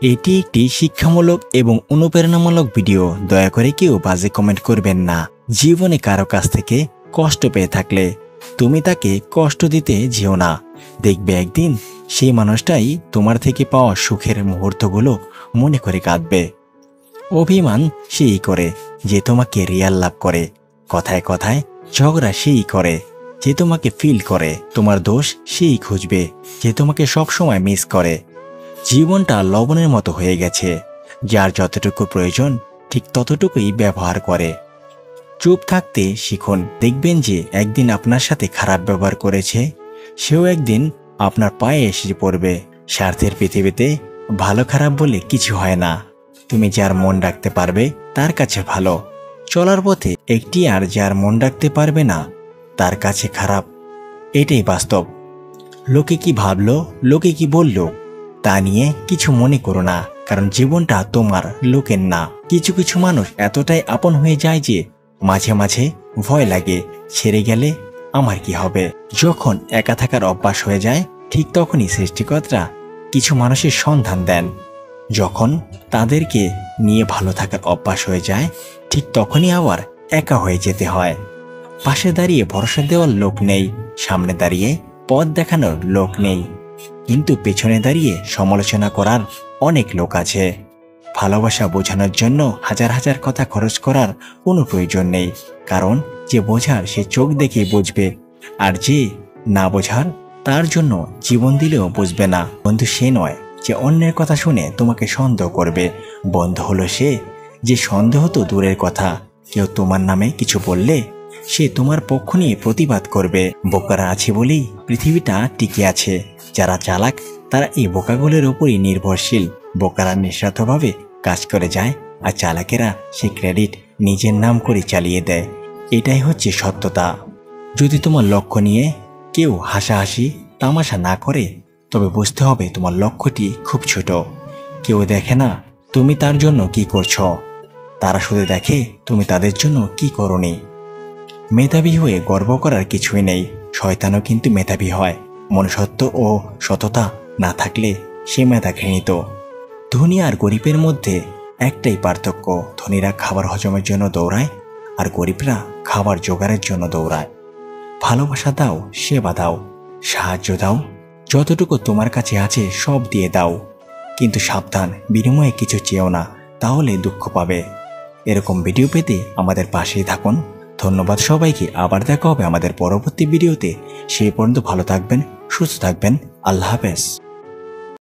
এটি একটি শিক্ষামূলক এবং অনুপ্রেরণামূলক ভিডিও। দয়া করে কেউ বাজে কমেন্ট করবেন না। জীবনে কারো কাছ থেকে কষ্ট পেয়ে থাকলে তুমি তাকে কষ্ট দিতে যেও না। দেখবে একদিন সেই মানুষটাই তোমার থেকে পাওয়া সুখের মুহূর্তগুলো মনে করে কাঁদবে। অভিমান সেই করে যে তোমাকে রিয়াল লাভ করে। কথায় কথায় ঝগড়া সেই করে যে তোমাকে ফিল করে। তোমার দোষ সেই খুঁজবে যে তোমাকে সবসময় মিস করে। জীবনটা লবণের মতো হয়ে গেছে, যার যতটুকু প্রয়োজন ঠিক ততটুকুই ব্যবহার করে। চুপ থাকতে শিখুন। দেখবেন যে একদিন আপনার সাথে খারাপ ব্যবহার করেছে, সেও একদিন আপনার পায়ে এসে পড়বে। স্বার্থের পৃথিবীতে ভালো খারাপ বলে কিছু হয় না। তুমি যার মন রাখতে পারবে তার কাছে ভালো। চলার পথে একটি আর যার মন রাখতে পারবে না তার কাছে খারাপ। এটাই বাস্তব। লোকে কি ভাবলো, লোকে কি বলল, তা নিয়ে কিছু মনে করো না, কারণ জীবনটা তোমার, লোকের না। কিছু কিছু মানুষ এতটাই আপন হয়ে যায় যে মাঝে মাঝে ভয় লাগে, ছেড়ে গেলে আমার কি হবে। যখন একা থাকার অভ্যাস হয়ে যায় ঠিক তখনই সৃষ্টিকর্তা কিছু মানুষের সন্ধান দেন। যখন তাদেরকে নিয়ে ভালো থাকার অভ্যাস হয়ে যায় ঠিক তখনই আবার একা হয়ে যেতে হয়। পাশে দাঁড়িয়ে ভরসা দেওয়ার লোক নেই, সামনে দাঁড়িয়ে পথ দেখানোর লোক নেই, কিন্তু পেছনে দাঁড়িয়ে সমালোচনা করার অনেক লোক আছে। ভালোবাসা বোঝানোর জন্য হাজার হাজার কথা খরচ করার কোনো প্রয়োজন নেই, কারণ যে বোঝার সে চোখ দেখে বুঝবে, আর যে না বোঝার তার জন্য জীবন দিলেও বুঝবে না। বন্ধু সে নয় যে অন্যের কথা শুনে তোমাকে সন্দেহ করবে। বন্ধু হলো সে যে সন্দেহ তো দূরের কথা, কেউ তোমার নামে কিছু বললে সে তোমার পক্ষ নিয়ে প্রতিবাদ করবে। বোকারা আছে বলেই পৃথিবীটা টিকে আছে। যারা চালাক তারা এই বোকাগুলোর উপরই নির্ভরশীল। বোকারা নিঃস্বার্থভাবে কাজ করে যায়, আর চালাকেরা সে ক্রেডিট নিজের নাম করে চালিয়ে দেয়। এটাই হচ্ছে সত্যতা। যদি তোমার লক্ষ্য নিয়ে কেউ হাসাহাসি তামাশা না করে, তবে বুঝতে হবে তোমার লক্ষ্যটি খুব ছোট। কেউ দেখে না তুমি তার জন্য কি করছো, তারা শুধু দেখে তুমি তাদের জন্য কি করোনি। মেধাবী হয়ে গর্ব করার কিছুই নেই, শয়তানও কিন্তু মেধাবী হয়। মনুষ্যত্ব ও সততা না থাকলে সে মেধা ঘৃণিত। ধনী আর গরিবের মধ্যে একটাই পার্থক্য, ধনীরা খাবার হজমের জন্য দৌড়ায় আর গরিবরা খাবার জোগাড়ের জন্য দৌড়ায়। ভালোবাসা দাও, সেবা দাও, সাহায্য দাও, যতটুকু তোমার কাছে আছে সব দিয়ে দাও, কিন্তু সাবধান, বিনিময়ে কিছু চেয়েও না, তাহলে দুঃখ পাবে। এরকম ভিডিও পেতে আমাদের পাশেই থাকুন। ধন্যবাদ সবাইকে। আবার দেখা হবে আমাদের পরবর্তী ভিডিওতে। সেই পর্যন্ত ভালো থাকবেন, সুস্থ থাকবেন। আল্লাহ হাফেজ।